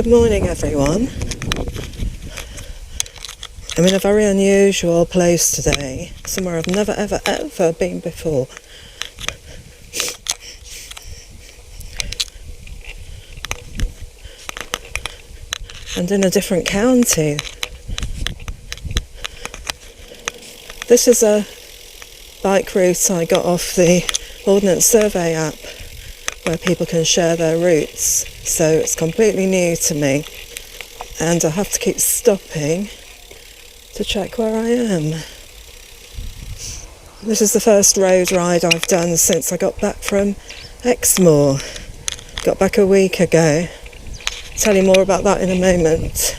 Good morning, everyone. I'm in a very unusual place today, somewhere I've never ever been before. And in a different county. This is a bike route I got off the Ordnance Survey app, where people can share their routes. So it's completely new to me, and I have to keep stopping to check where I am. This is the first road ride I've done since I got back from Exmoor. Got back a week ago. I'll tell you more about that in a moment.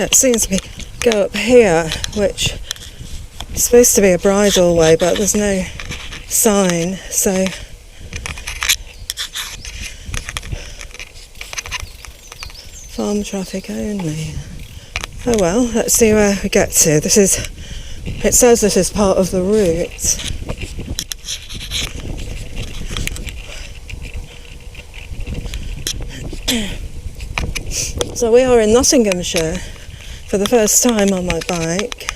It seems we go up here, which is supposed to be a bridle way, but there's no sign, so farm traffic only. Oh well, let's see where we get to. It says this is part of the route. So we are in Nottinghamshire for the first time on my bike.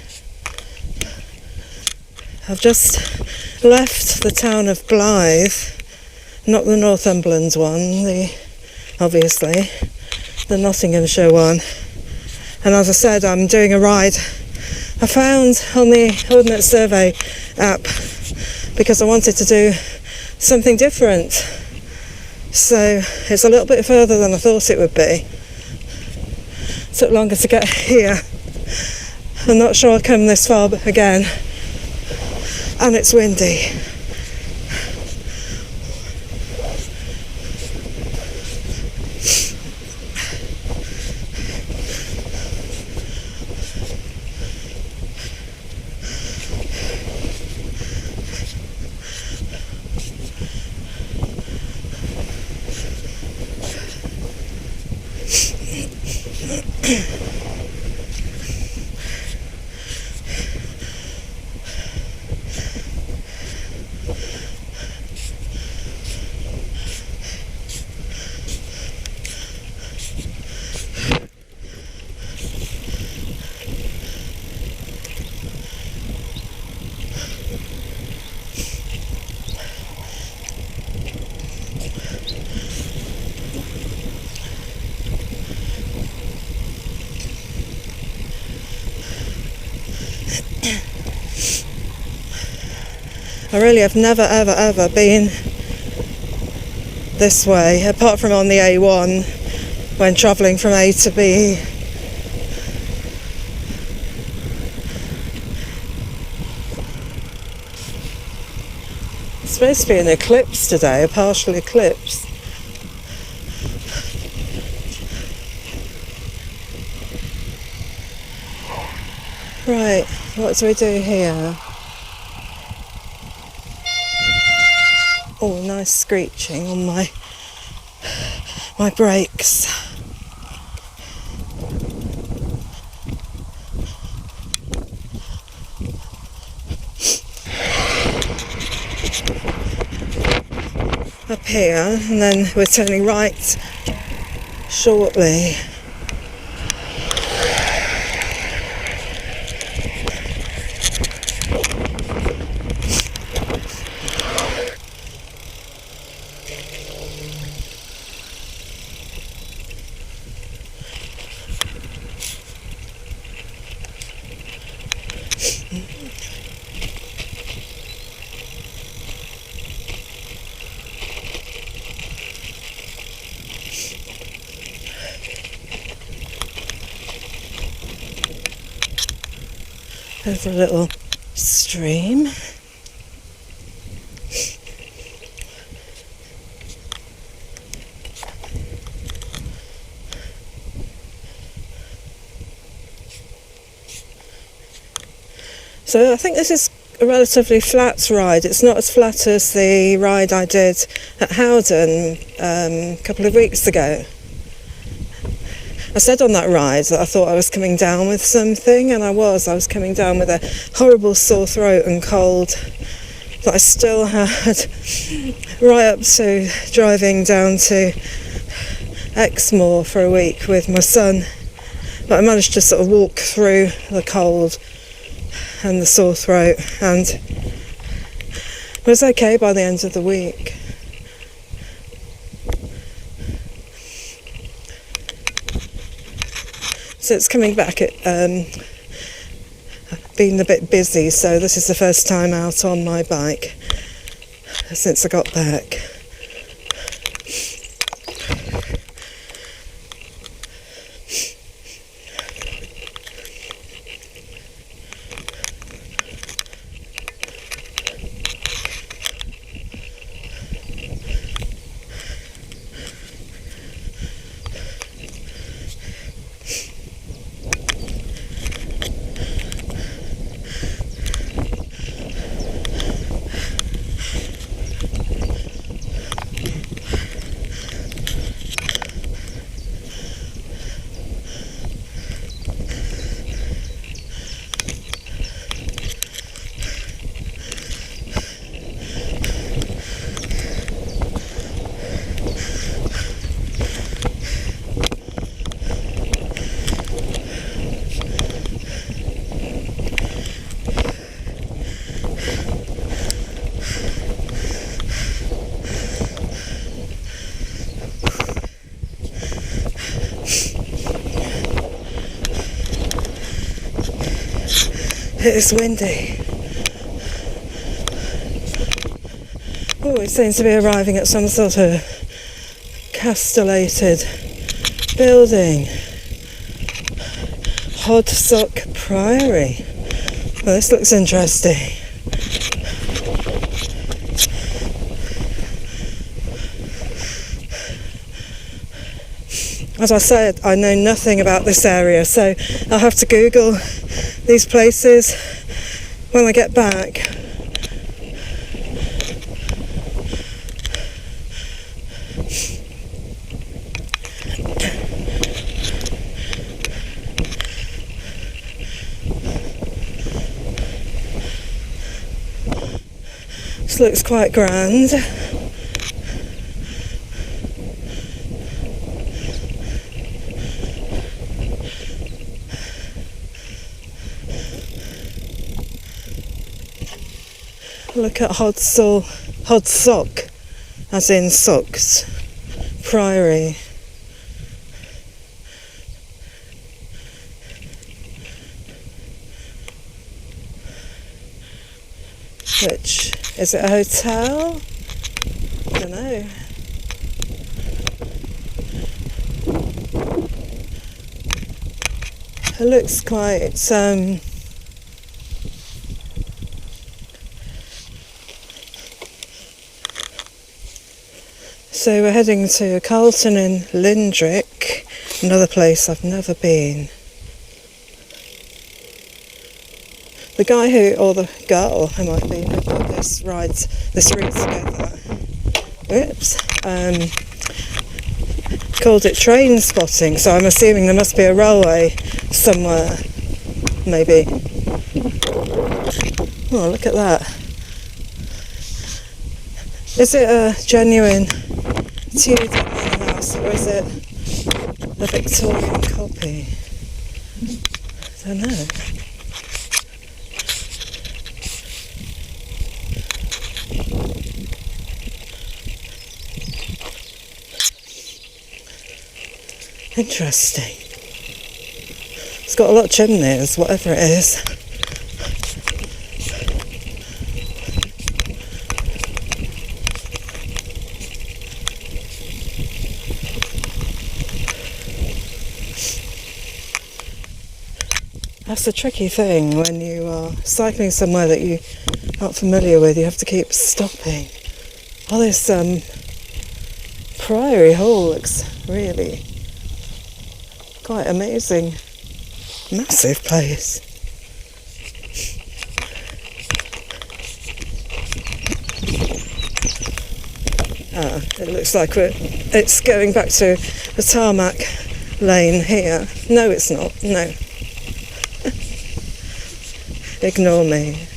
I've just left the town of Blyth, not the Northumberland one, obviously, the Nottinghamshire one. And as I said, I'm doing a ride I found on the Ordnance Survey app because I wanted to do something different. So it's a little bit further than I thought it would be. It took longer to get here. I'm not sure I'll come this far again. And it's windy. I really have never ever been this way, apart from on the A1 when travelling from A to B. It's supposed to be an eclipse today, a partial eclipse. Right, what do we do here? Oh, nice screeching on my brakes. Up here, and then we're turning right shortly. Over a little stream. So I think this is a relatively flat ride. It's not as flat as the ride I did at Howden a couple of weeks ago. I said on that ride that I thought I was coming down with something, and I was coming down with a horrible sore throat and cold that I still had right up to driving down to Exmoor for a week with my son. But I managed to sort of walk through the cold and the sore throat, and was okay by the end of the week. So it's coming back at been a bit busy, so this is the first time out on my bike since I got back. It is windy. Oh, it seems to be arriving at some sort of castellated building. Hodsock Priory. Well, this looks interesting. As I said, I know nothing about this area, so I'll have to Google these places when I get back. This looks quite grand. Look at Hodsock, as in socks, Priory. Which, is it a hotel? I don't know. It looks quite, So we're heading to Carlton in Lindrick, another place I've never been. The guy who, or the girl who might be, who put this route together, called it train spotting, so I'm assuming there must be a railway somewhere, maybe. Oh, look at that. Is it a genuine Tudor manor house, or is it a Victorian copy? I don't know. Interesting. It's got a lot of chimneys, whatever it is. That's a tricky thing when you are cycling somewhere that you aren't familiar with. You have to keep stopping. Oh, this Priory Hall looks really quite amazing. Massive place. It looks like it's going back to the tarmac lane here. No, it's not. No. Ignore me.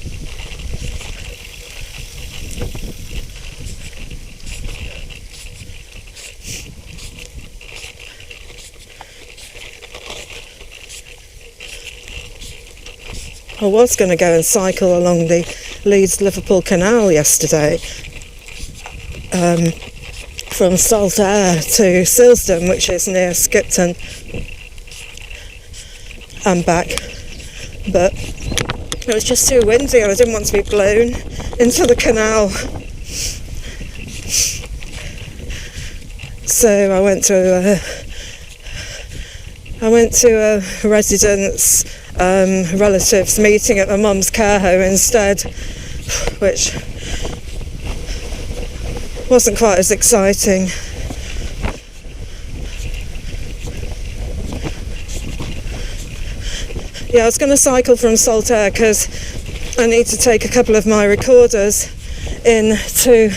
I was going to go and cycle along the Leeds-Liverpool Canal yesterday, from Saltaire to Silsden, which is near Skipton, and back, but it was just too windy and I didn't want to be blown into the canal. So I went to a resident's relatives meeting at my mum's care home instead, which wasn't quite as exciting. Yeah, I was going to cycle from Saltaire because I need to take a couple of my recorders in to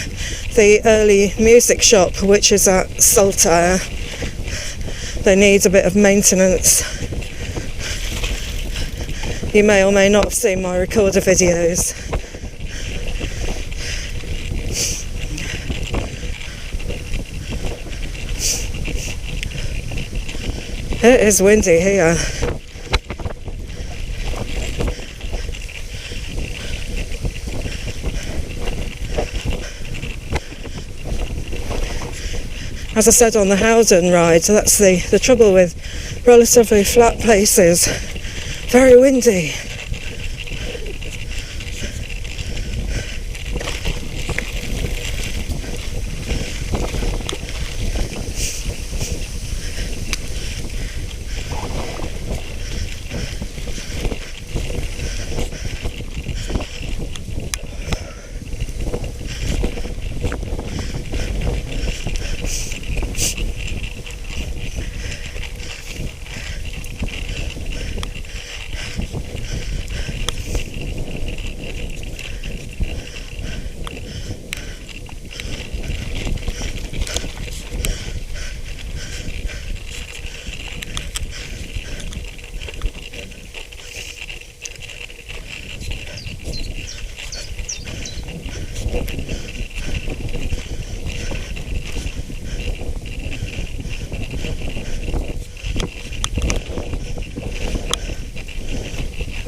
the early music shop, which is at Saltaire. They need a bit of maintenance. You may or may not have seen my recorder videos. It is windy here. As I said on the Howden ride, that's the trouble with relatively flat places. Very windy.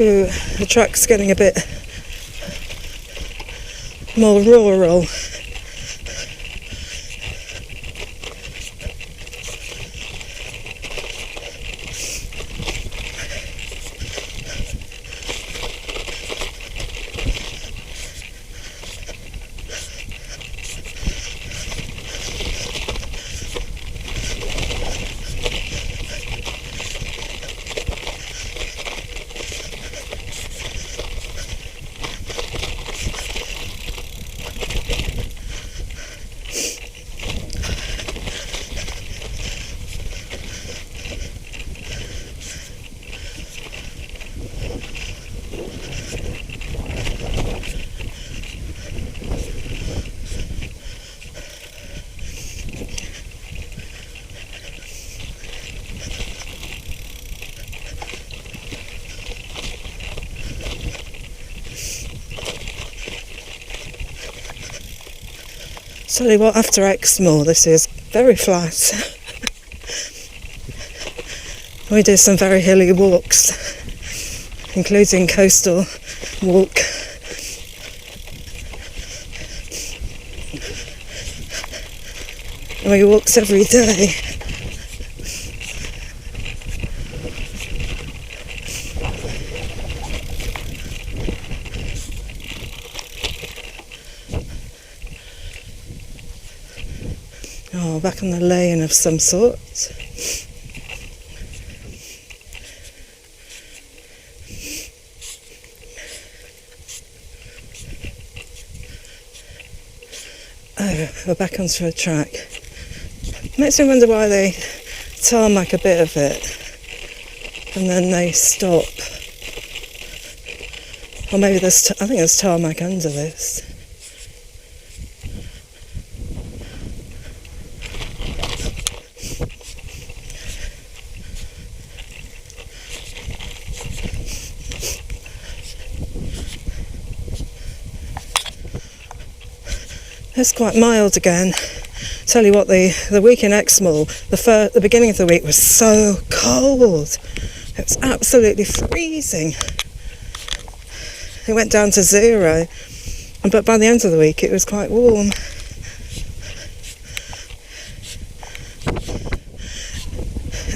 Ooh, the track's getting a bit more rural. Tell you what, after Exmoor this is very flat. We do some very hilly walks, including coastal walk. And we walks every day. Oh, back on the lane of some sort. Oh, we're back onto a track. Makes me wonder why they tarmac a bit of it and then they stop. Or maybe I think there's tarmac under this. It's quite mild again. Tell you what, the week in Exmoor, the beginning of the week was so cold. It was absolutely freezing. It went down to 0, but by the end of the week it was quite warm.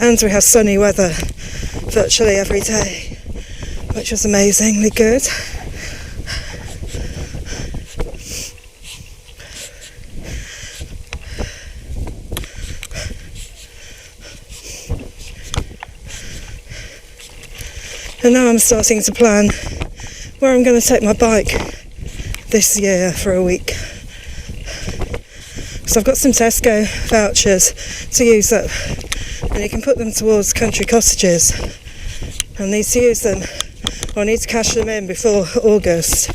And we have sunny weather virtually every day, which was amazingly good. And now I'm starting to plan where I'm going to take my bike this year for a week. So I've got some Tesco vouchers to use up, and you can put them towards country cottages. I need to use them, or I need to cash them in before August.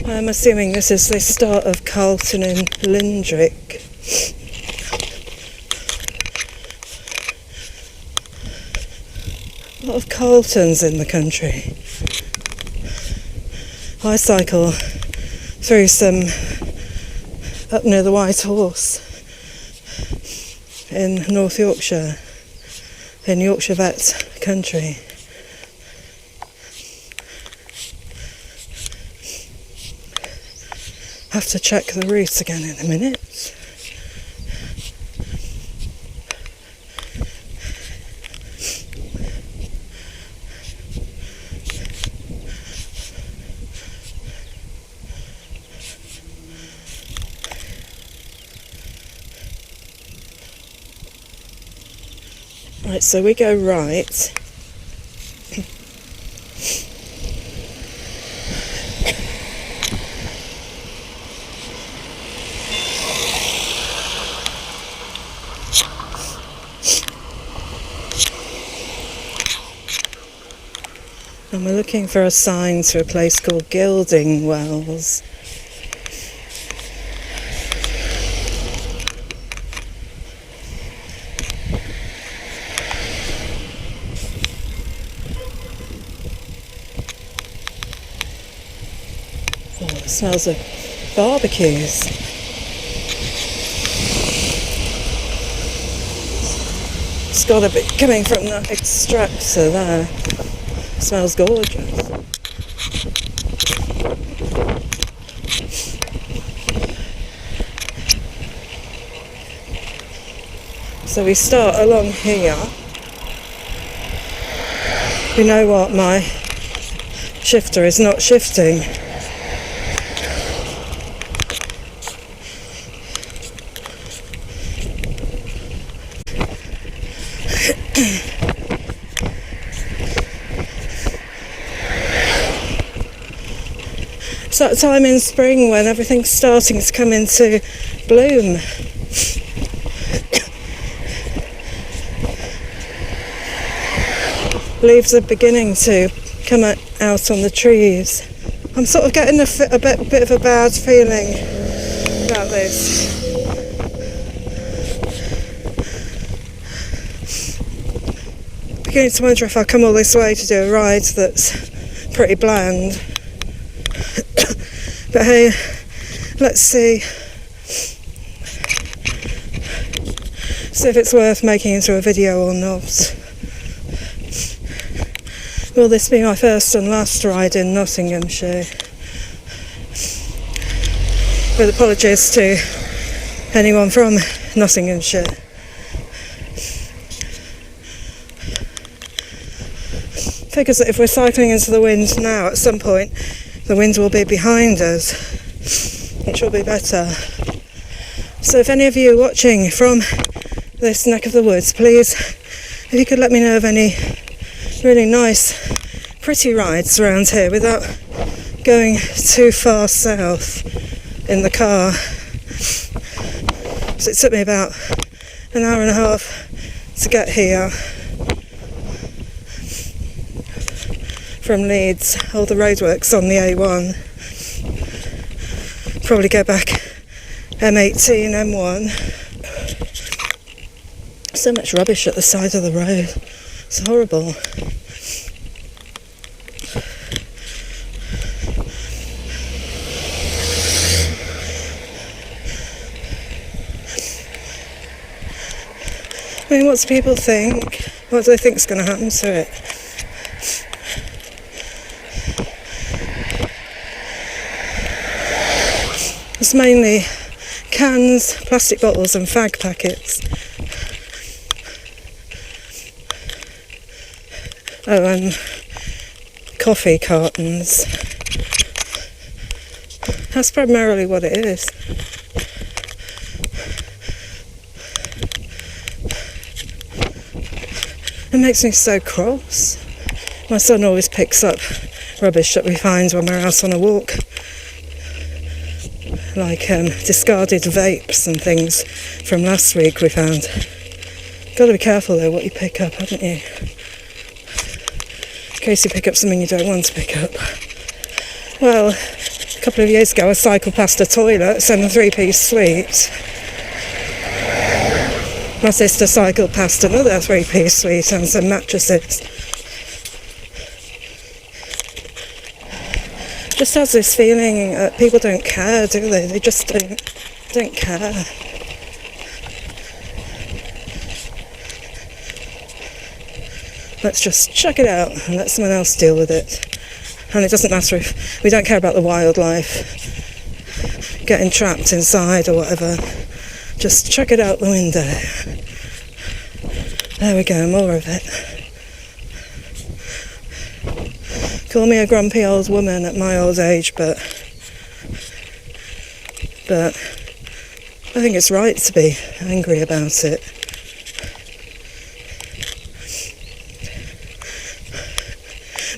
I'm assuming this is the start of Carlton in Lindrick. A lot of Carltons in the country. I cycle through some up near the White Horse in North Yorkshire, in Yorkshire Vet country. Have to check the route again in a minute. Right, so we go right. And we're looking for a sign to a place called Gilding Wells. Oh, it smells of barbecues. It's got to be coming from that extractor there. Smells gorgeous. So we start along here. You know what, my shifter is not shifting. It's that time in spring when everything's starting to come into bloom. Leaves are beginning to come out on the trees. I'm sort of getting a bit of a bad feeling about this. beginning to wonder if I'll come all this way to do a ride that's pretty bland. But hey, let's see if it's worth making into a video or not. Will this be my first and last ride in Nottinghamshire? With apologies to anyone from Nottinghamshire. Figures that if we're cycling into the wind now, at some point the wind will be behind us, which will be better. So if any of you watching from this neck of the woods, please, if you could let me know of any really nice, pretty rides around here without going too far south in the car. So it took me about an hour and a half to get here from Leeds. All the roadworks on the A1. Probably go back M18, M1. So much rubbish at the side of the road. It's horrible. I mean, what do people think? What do they think is going to happen to it? It's mainly cans, plastic bottles and fag packets. Oh, and coffee cartons. That's primarily what it is. It makes me so cross. My son always picks up rubbish that we find when we're out on a walk. Like discarded vapes and things from last week we found. Got to be careful though what you pick up, haven't you? In case you pick up something you don't want to pick up. Well, a couple of years ago I cycled past a toilet and a 3-piece suite. My sister cycled past another 3-piece suite and some mattresses. Just has this feeling that people don't care, do they? They just don't care. Let's just chuck it out and let someone else deal with it. And it doesn't matter if we don't care about the wildlife getting trapped inside or whatever. Just chuck it out the window. There we go, more of it. Call me a grumpy old woman at my old age, but I think it's right to be angry about it.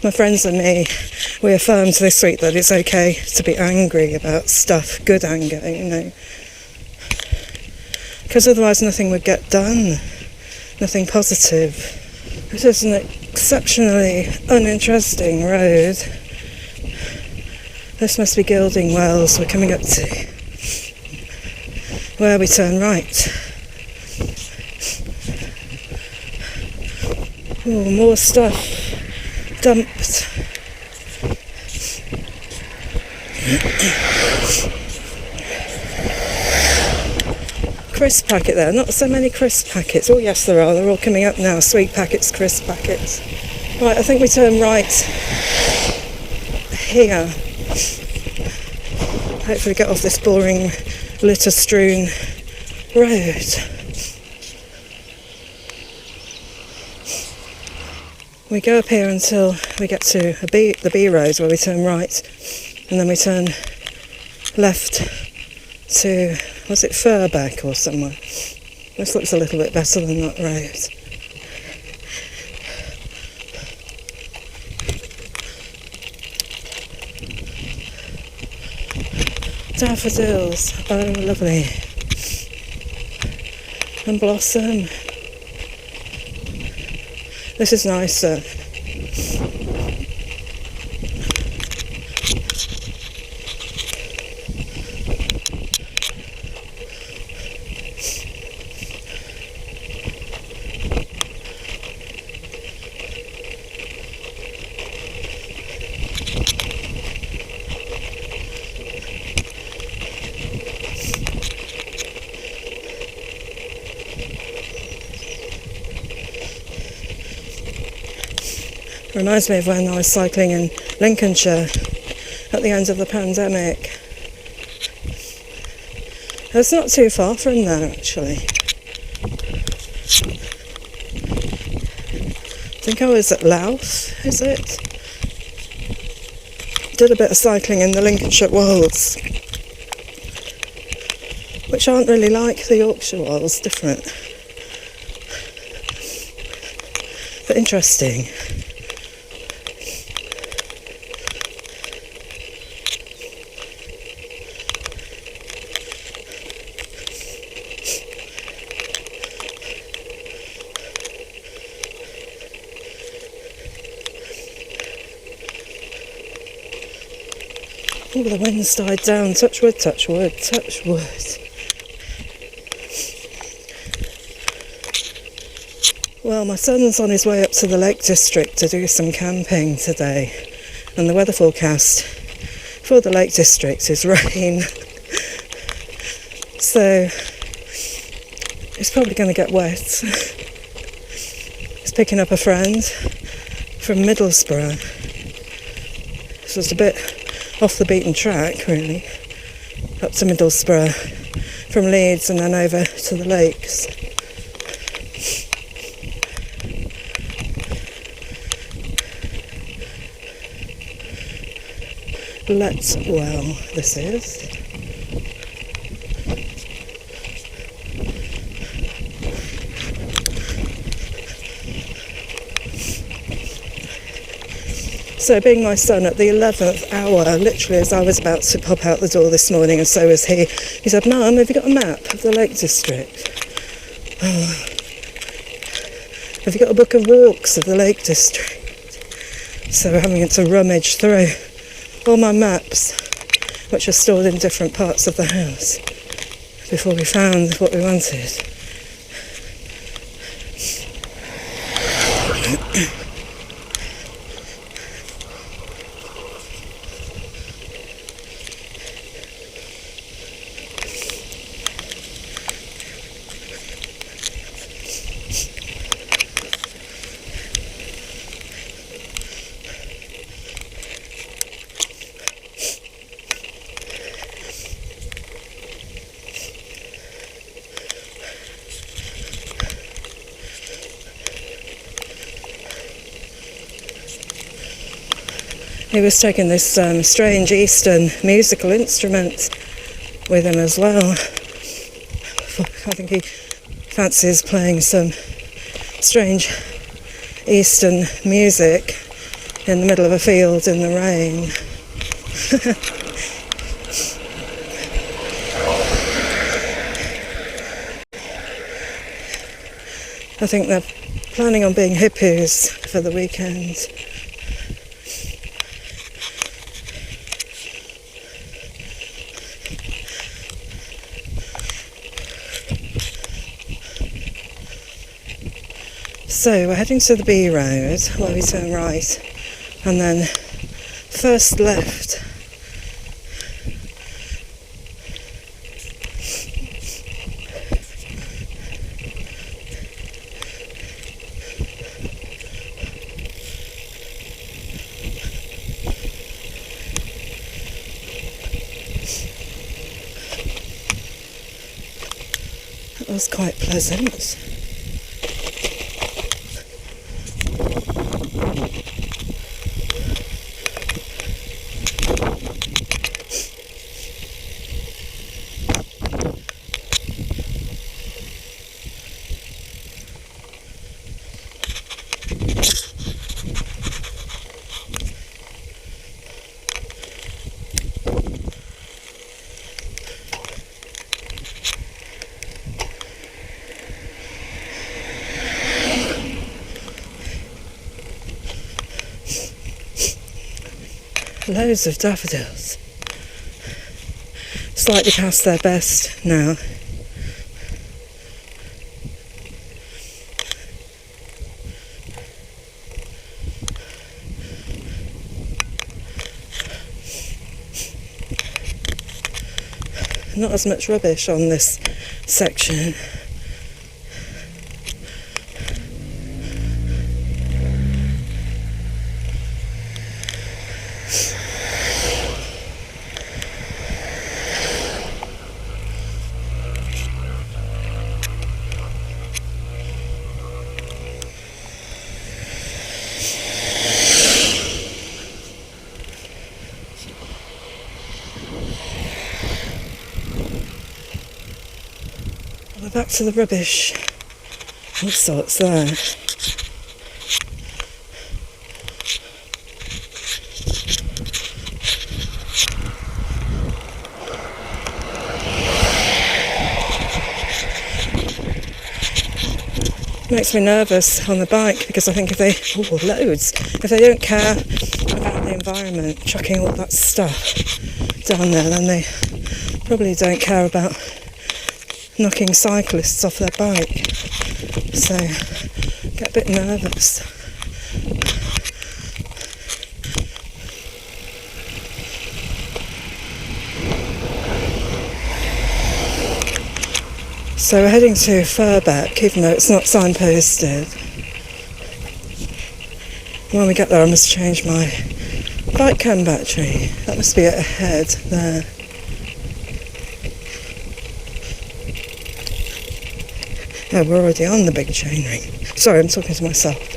My friends and me, we affirmed this week that it's okay to be angry about stuff, good anger, you know. Because otherwise nothing would get done, nothing positive. It is an exceptionally uninteresting road. This must be Gilding Wells we're coming up to, where we turn right. Oh, more stuff dumped. Crisp packet there, not so many crisp packets. Oh yes there are, they're all coming up now. Sweet packets, crisp packets. Right, I think we turn right here. Hopefully get off this boring litter strewn road. We go up here until we get to the B road where we turn right, and then we turn left to, was it Furbeck or somewhere? This looks a little bit better than that road. Daffodils, oh lovely. And blossom. This is nicer. Reminds me of when I was cycling in Lincolnshire at the end of the pandemic. It's not too far from there, actually. I think I was at Louth, is it? Did a bit of cycling in the Lincolnshire Wolds, which aren't really like the Yorkshire Wolds, different. But interesting. Oh, the wind's died down. Touch wood, touch wood, touch wood. Well, my son's on his way up to the Lake District to do some camping today, and the weather forecast for the Lake District is rain. So he's probably going to get wet. He's picking up a friend from Middlesbrough. So it's a bit off the beaten track, really, up to Middlesbrough from Leeds and then over to the lakes. Well, this is. So being my son at the 11th hour, literally as I was about to pop out the door this morning, and so was he said, "Mum, have you got a map of the Lake District? Oh. Have you got a book of walks of the Lake District?" So we're having to rummage through all my maps, which are stored in different parts of the house, before we found what we wanted. He was taking this strange Eastern musical instrument with him as well. I think he fancies playing some strange Eastern music in the middle of a field in the rain. I think they're planning on being hippies for the weekend. So we're heading to the B road where we turn right and then first left. That was quite pleasant. Loads of daffodils, slightly past their best now. Not as much rubbish on this section. back to the rubbish. All sorts there. Makes me nervous on the bike because I think if they don't care about the environment, chucking all that stuff down there, then they probably don't care about knocking cyclists off their bike. So get a bit nervous. So we're heading to Furbeck, even though it's not signposted. When we get there I must change my bike cam battery. That must be ahead there. Oh, we're already on the big chain ring. Sorry, I'm talking to myself.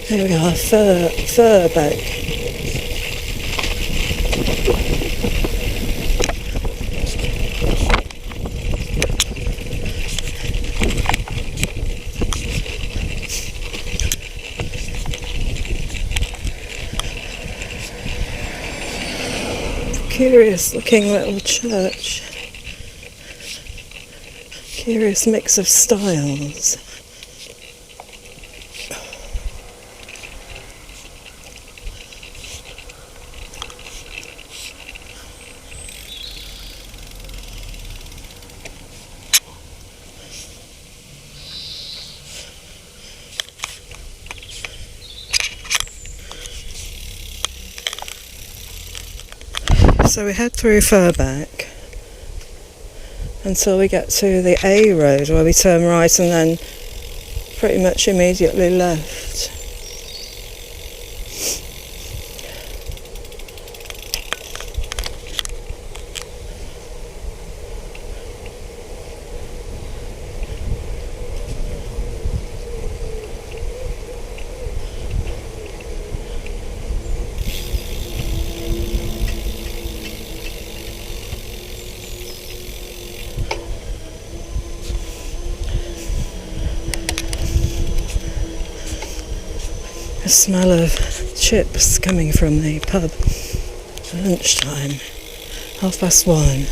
Here we are, Furbeck. Curious looking little church. Curious mix of styles. So we head through Furbeck until we get to the A road where we turn right and then pretty much immediately left. The smell of chips coming from the pub at lunchtime, 1:30.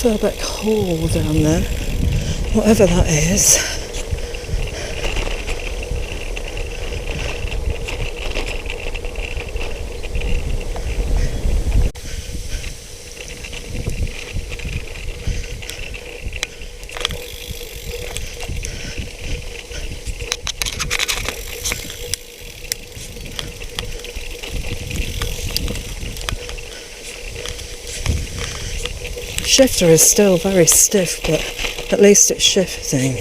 Furbeck Hall down there, whatever that is. shifter is still very stiff, but at least it's shifting.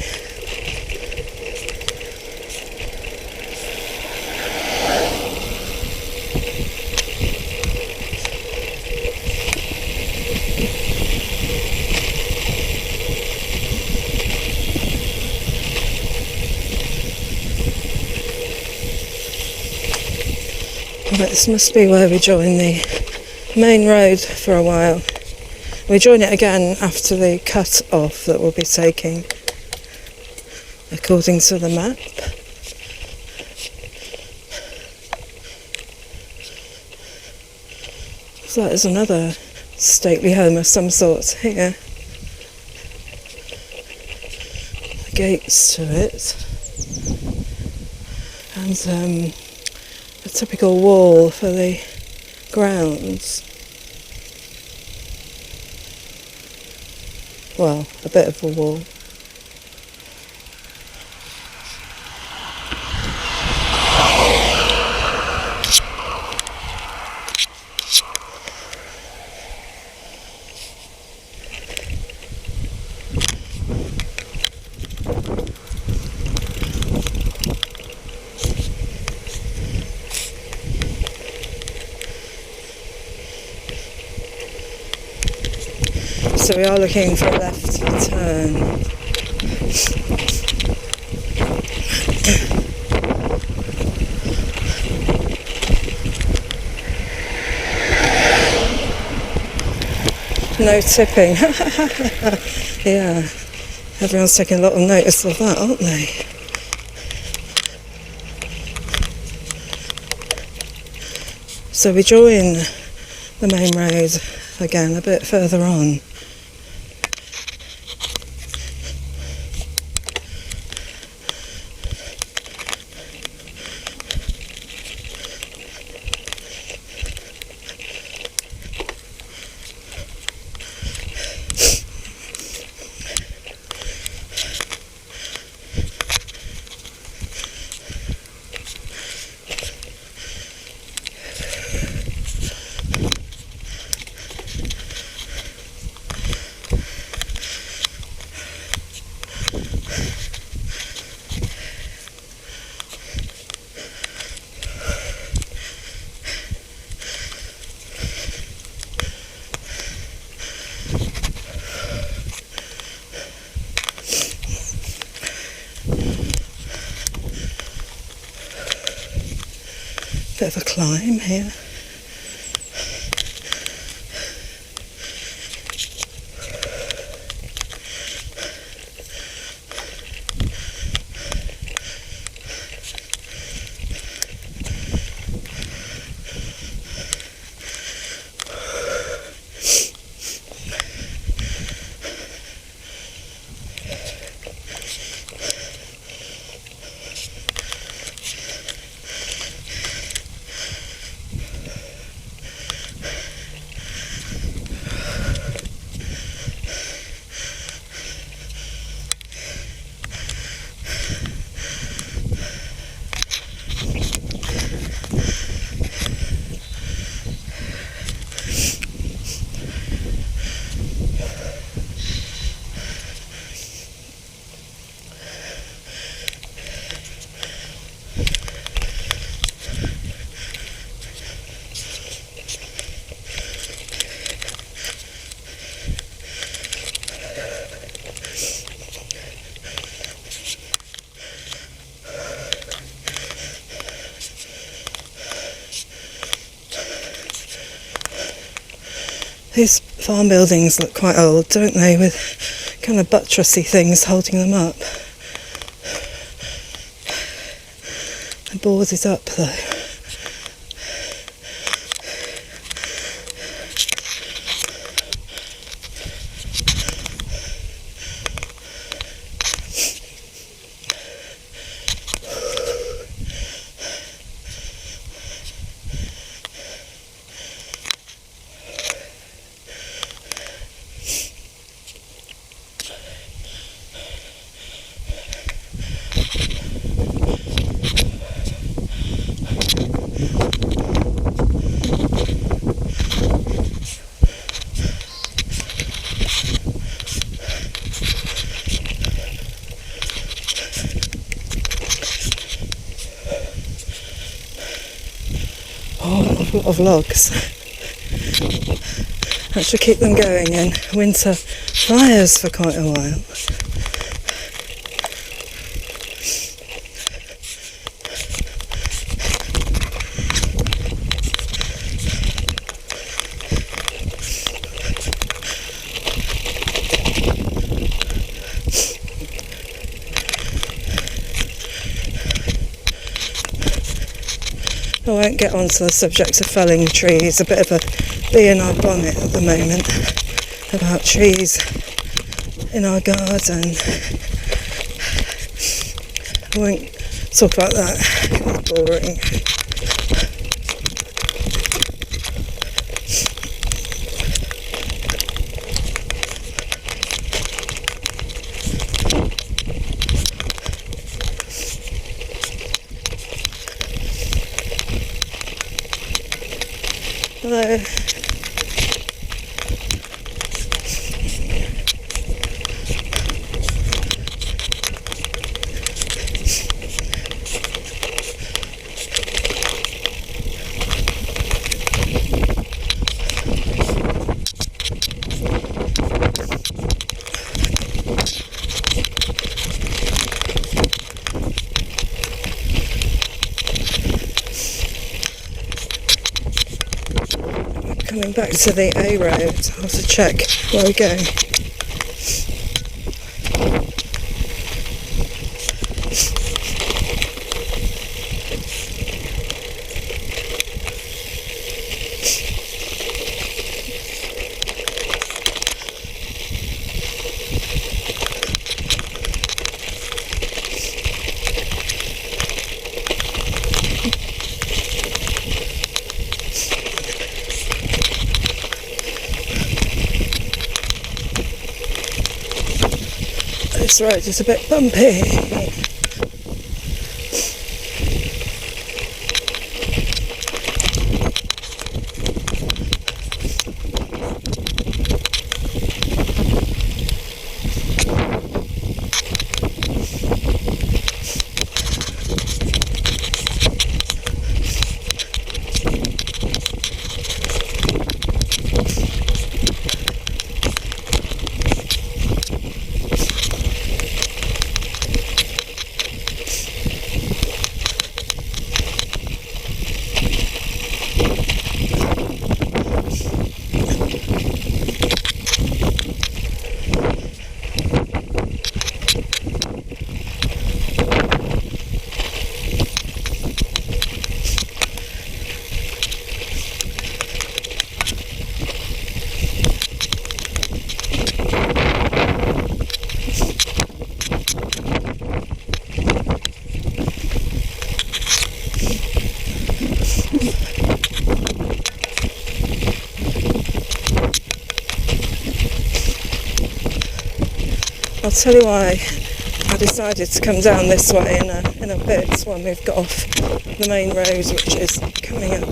But this must be where we join the main road for a while. We join it again after the cut off that we'll be taking according to the map. So there's another stately home of some sort here. Gates to it. And a typical wall for the grounds. Well, a bit of a wall. So we are looking for a left turn. No tipping. Yeah, everyone's taking a lot of notice of that, aren't they? So we join the main road again a bit further on. Bit of a climb here. These farm buildings look quite old, don't they, with kind of buttressy things holding them up. The board is up though. a lot of logs. That should keep them going in winter fires for quite a while. I won't get onto the subject of felling trees, a bit of a bee in our bonnet at the moment about trees in our garden. I won't talk about that, it's boring. Hello. Coming back to the A road, I'll have to check where we go. This road is a bit bumpy. I'll tell you why I decided to come down this way in a bit when we've got off the main road, which is coming up.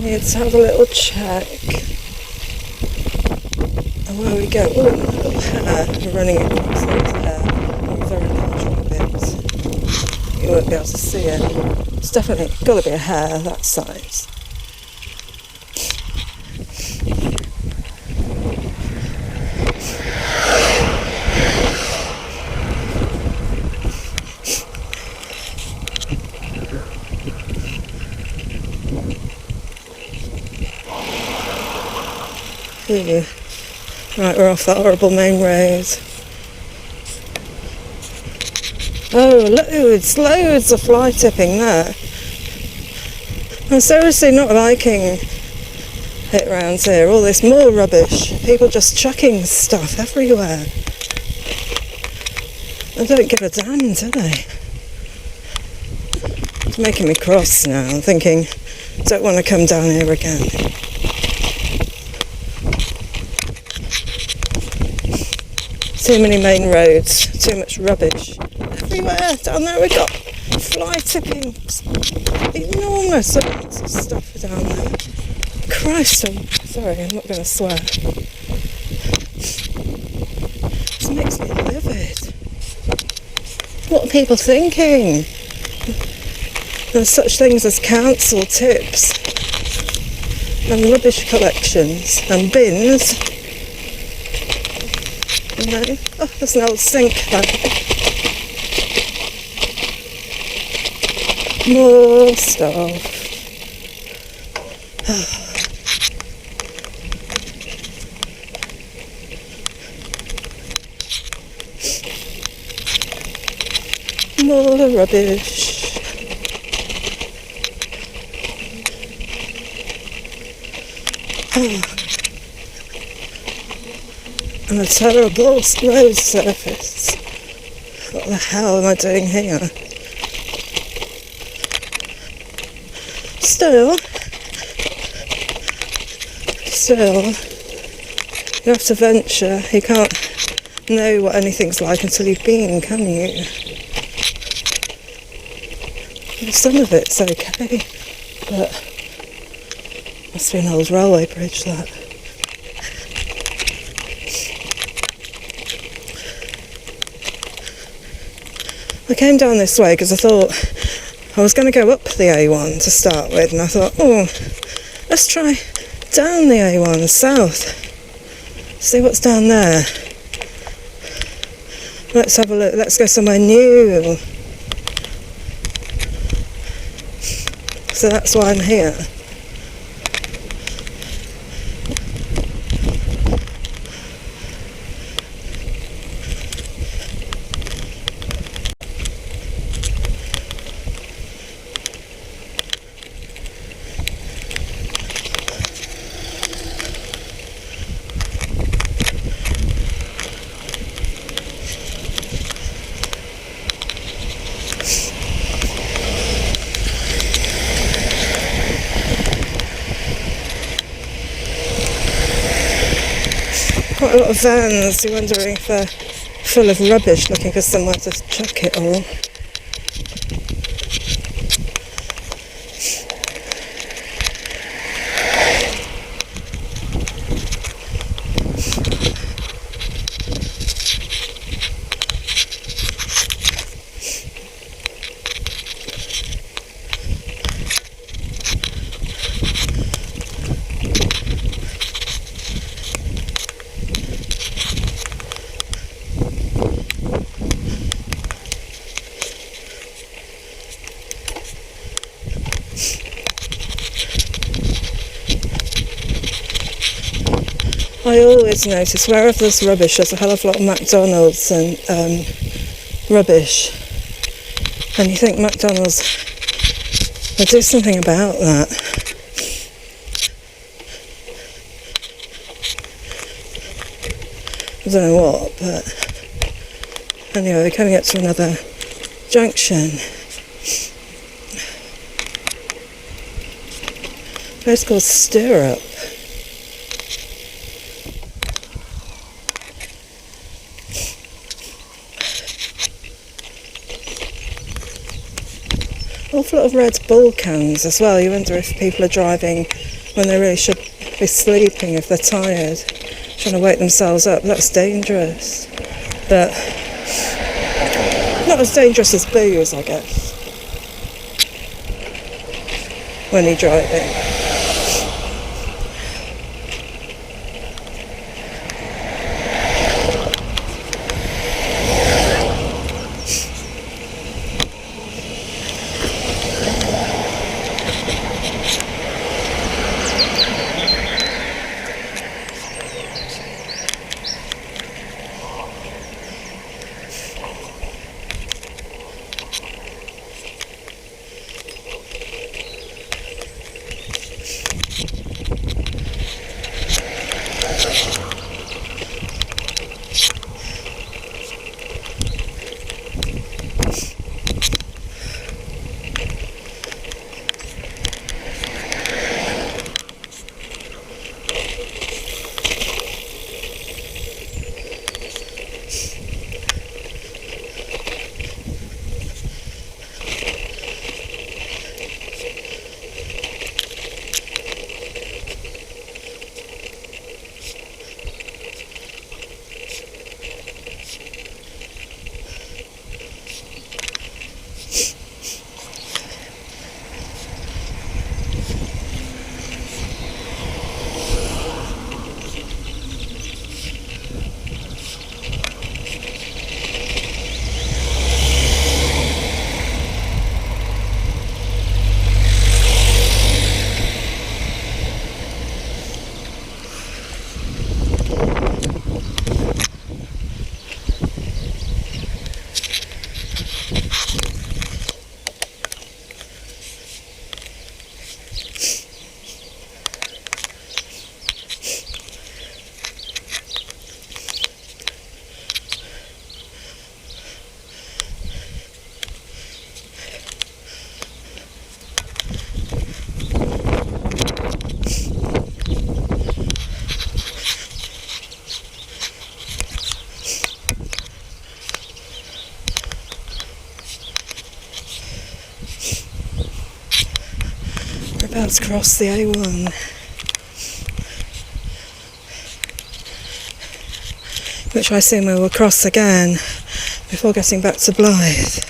Let's have a little check. And where we go? Oh, a little hare. We're running across those hare. A very large rabbit. You won't be able to see it. It's definitely got to be a hare that size. Ooh. Right, we're off that horrible main road. Oh, loads of fly tipping there. I'm seriously not liking it around here. All this more rubbish. People just chucking stuff everywhere. They don't give a damn, do they? It's making me cross now. I'm thinking, don't want to come down here again. Too many main roads, too much rubbish. Everywhere. Down there we've got fly tipping, enormous amounts of stuff down there. Christ, sorry, I'm not going to swear. This makes me livid. What are people thinking? There's such things as council tips and rubbish collections and bins. And then, oh, there's an old sink there. More stuff. More rubbish. And a terrible road surface. What the hell am I doing here? Still, you have to venture. You can't know what anything's like until you've been, can you? Some of it's okay, but must be an old railway bridge, that. I came down this way because I thought I was going to go up the A1 to start with, and I thought, oh, let's try down the A1 south, see what's down there. Let's have a look, let's go somewhere new. So that's why I'm here. Quite a lot of vans. You're wondering if they're full of rubbish, looking for somewhere to chuck it all. I always notice wherever there's rubbish, there's a hell of a lot of McDonald's and rubbish. And you think McDonald's will do something about that. I don't know what, but anyway, we're coming up to another junction. A place called Stirrup. Awful lot of Red Bull cans as well. You wonder if people are driving when they really should be sleeping, if they're tired, trying to wake themselves up. That's dangerous. But not as dangerous as booze, I guess, when you're driving. Let's cross the A1. Which I assume we will cross again before getting back to Blyth.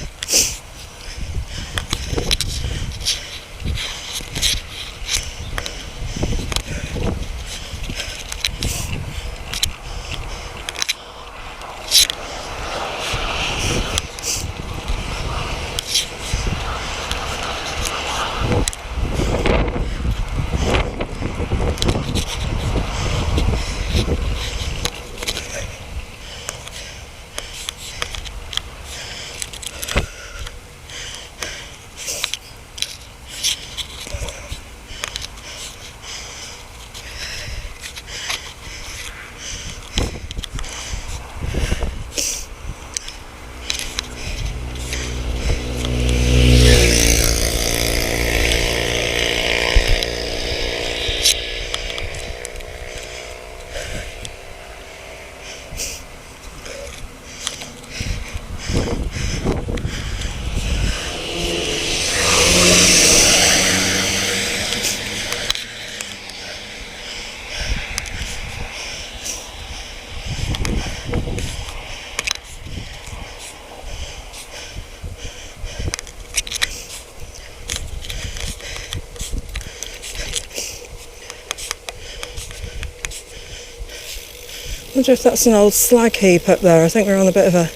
I wonder if that's an old slag heap up there. I think we're on a bit of a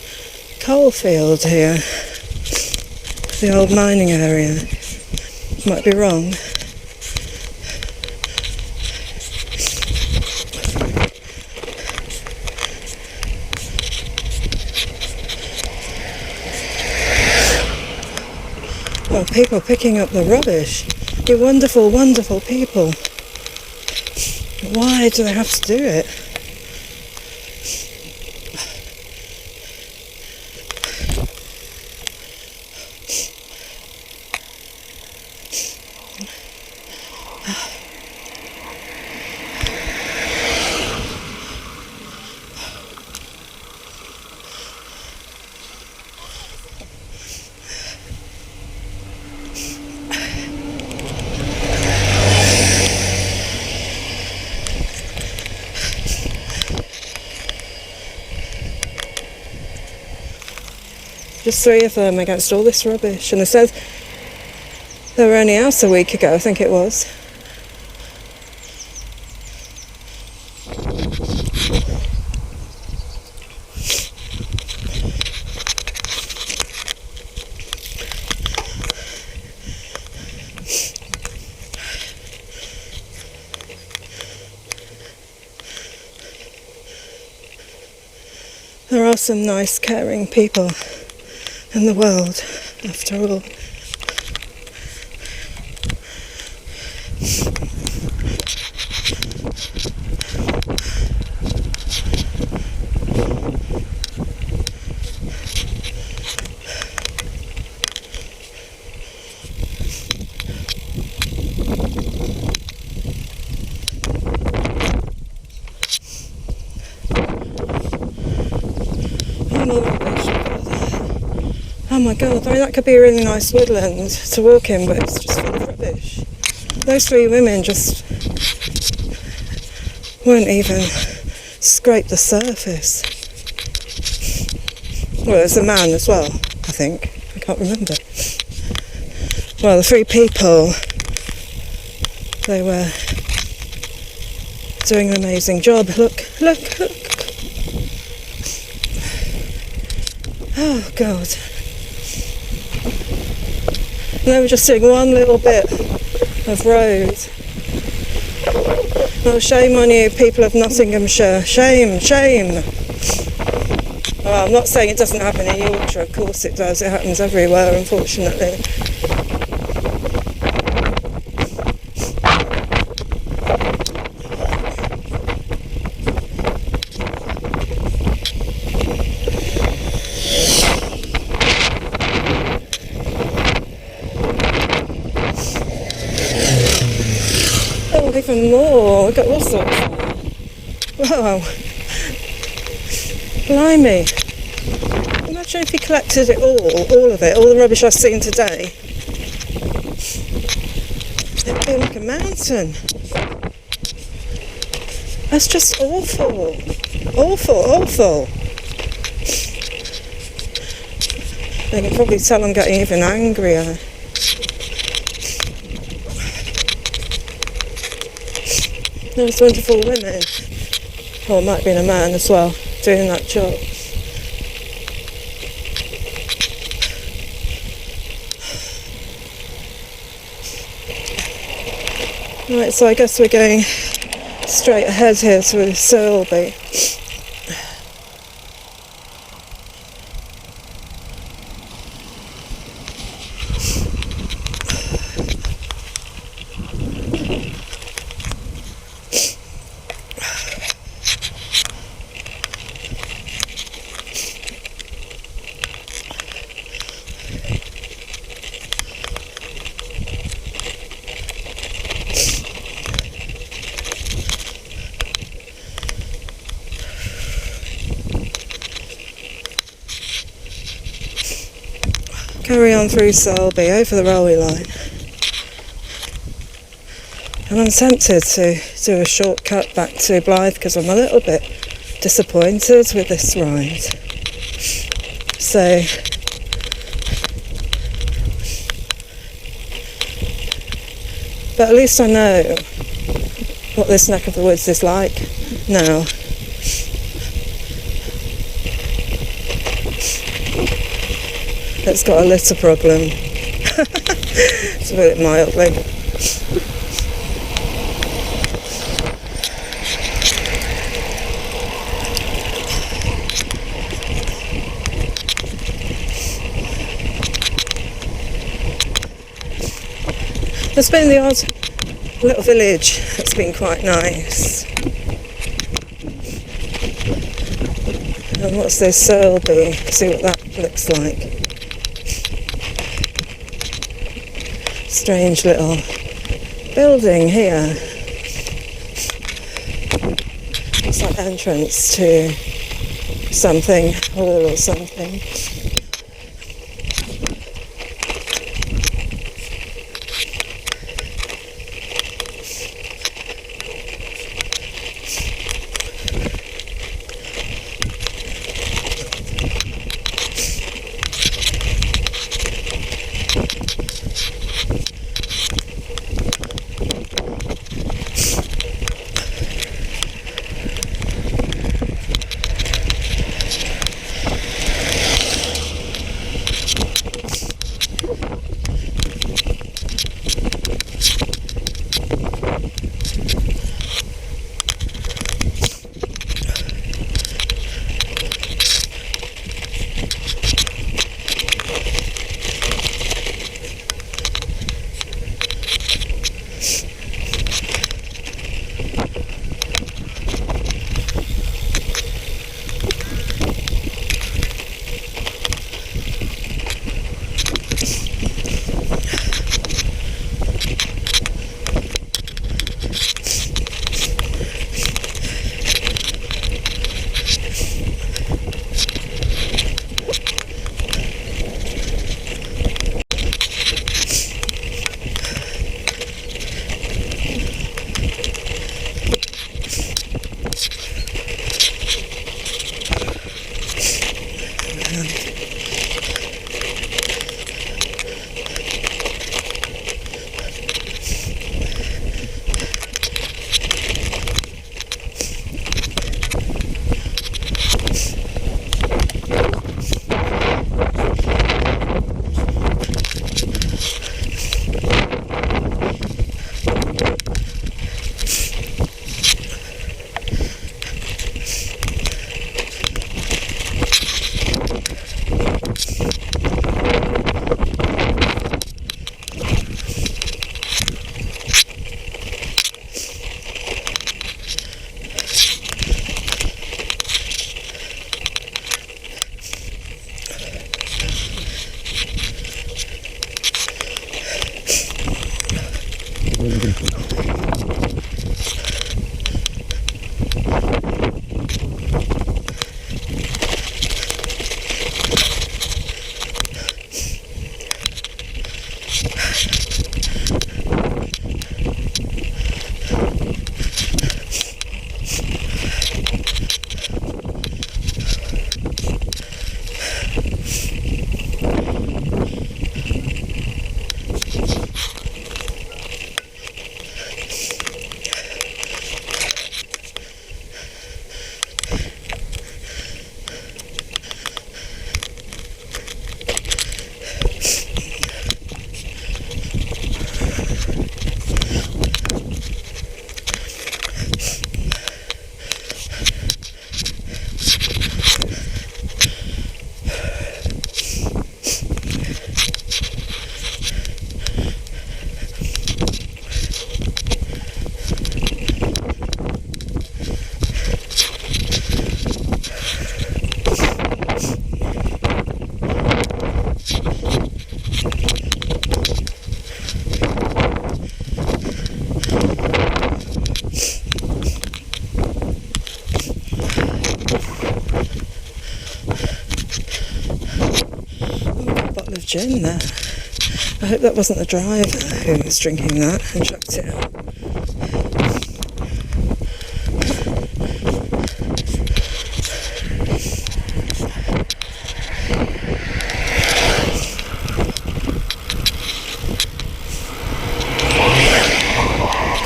coal field here. The old mining area. Might be wrong. Oh, people picking up the rubbish. You wonderful, wonderful people. Why do they have to do it? Just 3 of them against all this rubbish. And they said they were only out a week ago, I think it was. There are some nice, caring people in the world, after all. Oh my god, I mean, that could be a really nice woodland to walk in, but it's just full of rubbish. Those 3 women just won't even scrape the surface. Well, there's a man as well, I think. I can't remember. Well, the 3 people, they were doing an amazing job. Look, look, look. Oh god. And they were just doing one little bit of road. Oh, shame on you, people of Nottinghamshire. Shame, shame. Well, I'm not saying it doesn't happen in Yorkshire, of course it does. It happens everywhere, unfortunately. Even more, we've got all sorts. Wow. Blimey. Imagine if you collected it all of it, all the rubbish I've seen today. It'd be like a mountain. That's just awful. Awful, awful. You can probably tell I'm getting even angrier. Those wonderful women, or it might have been a man as well, doing that job. Right, so I guess we're going straight ahead here to Selby. Carry on through Selby, over the railway line. And I'm tempted to do a shortcut back to Blyth because I'm a little bit disappointed with this ride. So, but at least I know what this neck of the woods is like now. It's got a litter problem. To put it mildly. There's been the odd little village that's been quite nice. And what's this, Selby? See what that looks like. Strange little building here. It's like entrance to something, hall or something. gin there. I hope that wasn't the driver who was drinking that and chucked it out.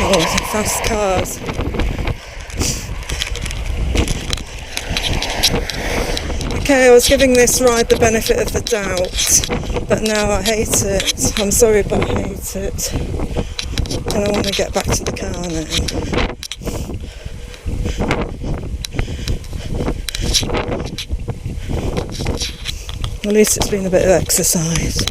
Oh, fast cars. Okay, I was giving this ride the benefit of the doubt, but now I hate it. I'm sorry, but I hate it. And I want to get back to the car now. At least it's been a bit of exercise.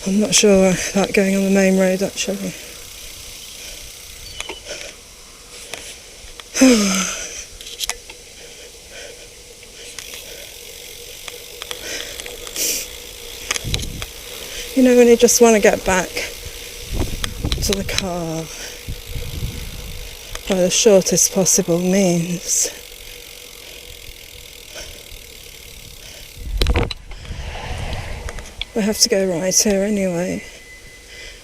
I'm not sure about going on the main road actually. You know, when you just want to get back to the car by the shortest possible means. We have to go right here anyway.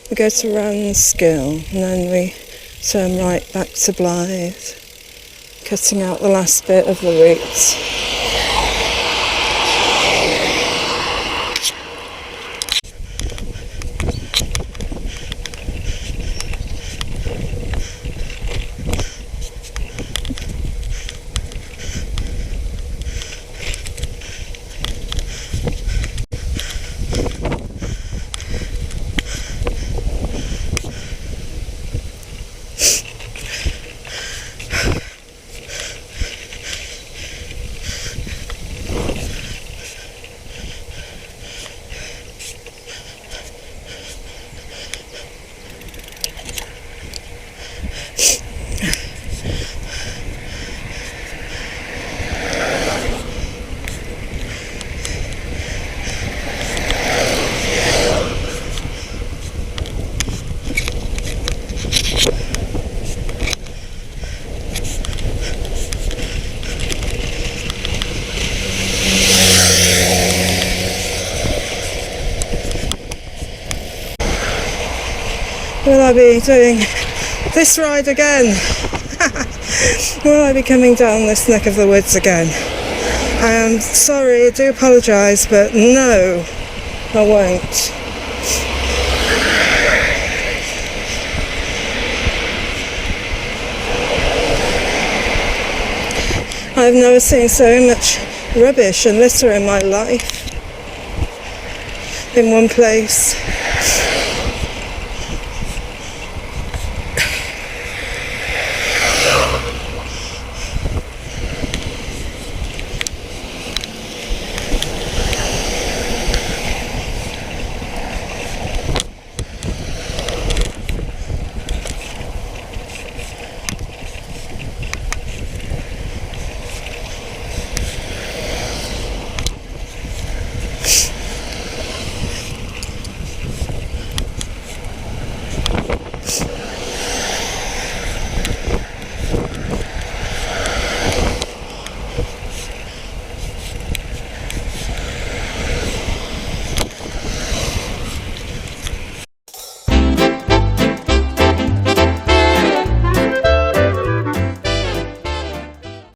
We go to Ranskill and then we turn right back to Blyth, cutting out the last bit of the route. Will I be doing this ride again? Will I be coming down this neck of the woods again? I am sorry, I do apologise, but no, I won't. I've never seen so much rubbish and litter in my life in one place.